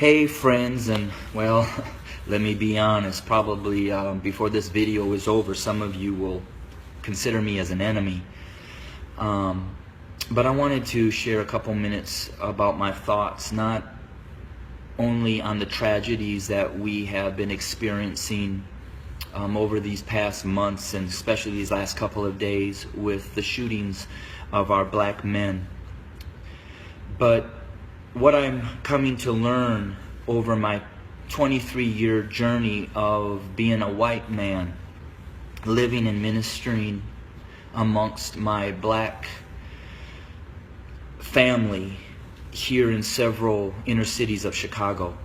Hey friends, and well, let me be honest, probably before this video is over, some of you will consider me as an enemy. But I wanted to share a couple minutes about my thoughts, not only on the tragedies that we have been experiencing over these past months, and especially these last couple of days with the shootings of our black men, but what I'm coming to learn over my 23-year journey of being a white man, living and ministering amongst my black family here in several inner cities of Chicago.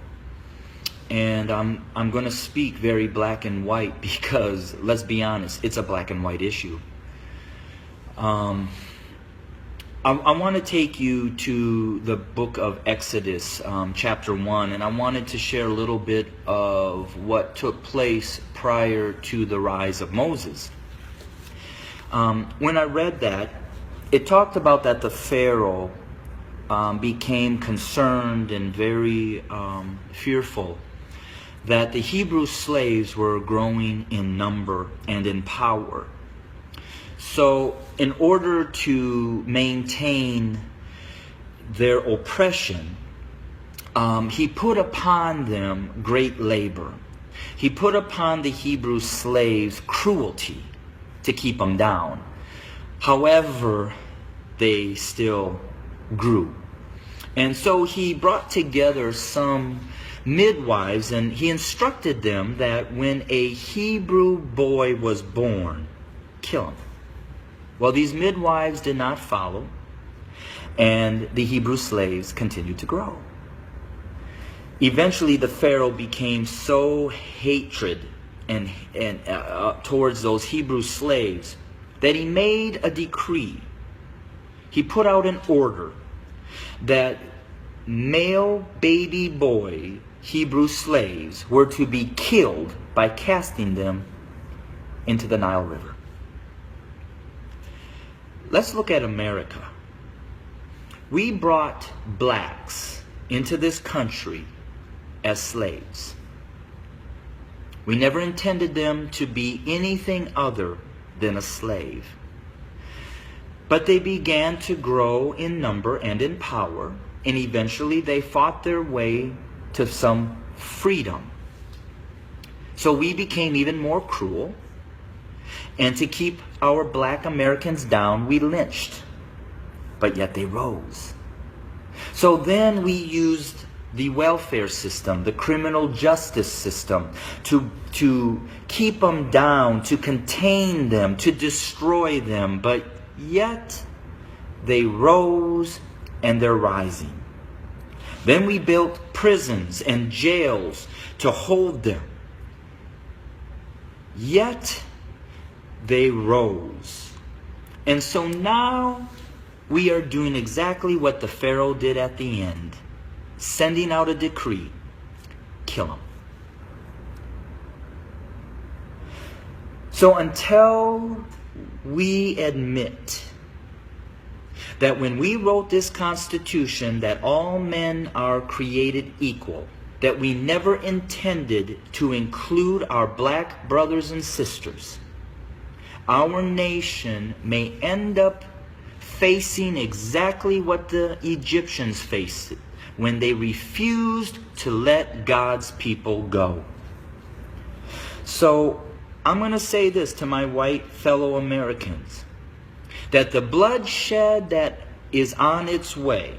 And I'm going to speak very black and white because, let's be honest, it's a black and white issue. I want to take you to the book of Exodus, chapter 1, and I wanted to share a little bit of what took place prior to the rise of Moses. When I read that, it talked about that the Pharaoh became concerned and very fearful that the Hebrew slaves were growing in number and in power. So in order to maintain their oppression, he put upon them great labor. He put upon the Hebrew slaves cruelty to keep them down. However, they still grew. And so he brought together some midwives, and he instructed them that when a Hebrew boy was born, kill him. Well, these midwives did not follow, and the Hebrew slaves continued to grow. Eventually, the Pharaoh became so hatred and towards those Hebrew slaves that he made a decree. He put out an order that male baby boy Hebrew slaves were to be killed by casting them into the Nile River. Let's look at America. We brought blacks into this country as slaves. We never intended them to be anything other than a slave. But they began to grow in number and in power, and eventually they fought their way to some freedom. So we became even more cruel. And to keep our black Americans down, we lynched. But yet they rose. So then we used the welfare system, the criminal justice system, to keep them down, to contain them, to destroy them. But yet they rose, and they're rising. Then we built prisons and jails to hold them. Yet they rose. And so now we are doing exactly what the Pharaoh did at the end, sending out a decree: kill them. So until we admit that when we wrote this Constitution that all men are created equal, that we never intended to include our black brothers and sisters, our nation may end up facing exactly what the Egyptians faced when they refused to let God's people go. So I'm going to say this to my white fellow Americans, that the bloodshed that is on its way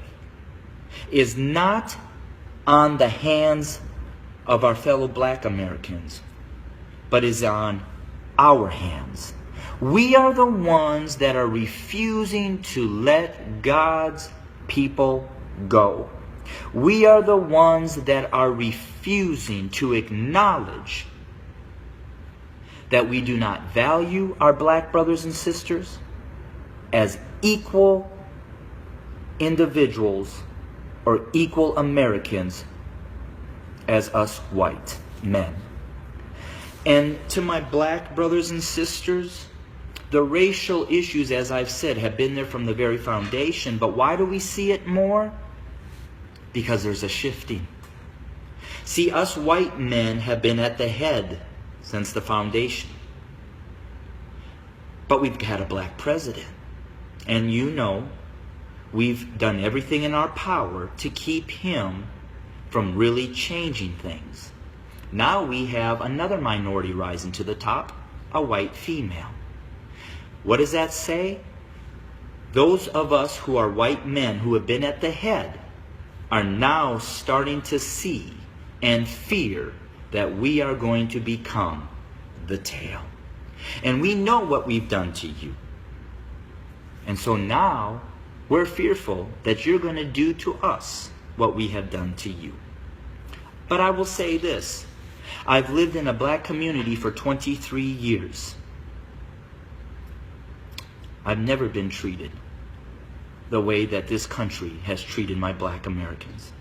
is not on the hands of our fellow black Americans, but is on our hands. We are the ones that are refusing to let God's people go. We are the ones that are refusing to acknowledge that we do not value our black brothers and sisters as equal individuals or equal Americans as us white men. And to my black brothers and sisters, the racial issues, as I've said, have been there from the very foundation. But why do we see it more? Because there's a shifting. See, us white men have been at the head since the foundation. But we've had a black president. And you know, we've done everything in our power to keep him from really changing things. Now we have another minority rising to the top, a white female. What does that say? Those of us who are white men who have been at the head are now starting to see and fear that we are going to become the tail. And we know what we've done to you. And so now we're fearful that you're going to do to us what we have done to you. But I will say this. I've lived in a black community for 23 years. I've never been treated the way that this country has treated my black Americans.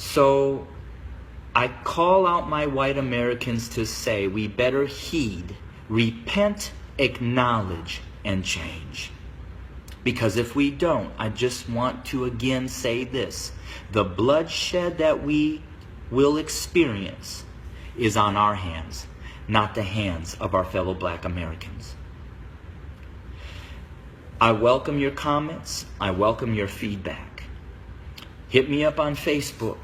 So I call out my white Americans to say we better heed, repent, acknowledge, and change. Because if we don't, I just want to again say this. The bloodshed that we will experience is on our hands, not the hands of our fellow black Americans. I welcome your comments. I welcome your feedback. Hit me up on Facebook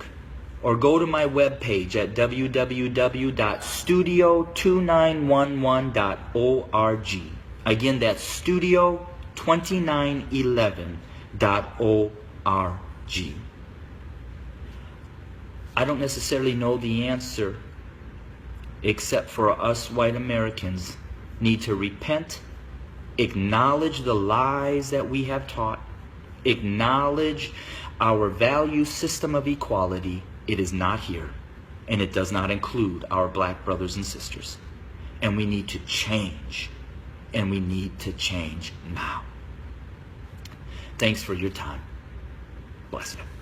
or go to my webpage at www.studio2911.org. Again, that's studio2911.org. I don't necessarily know the answer, except for us white Americans need to repent, acknowledge the lies that we have taught, acknowledge our value system of equality. It is not here, and it does not include our black brothers and sisters. And we need to change, and we need to change now. Thanks for your time. Bless you.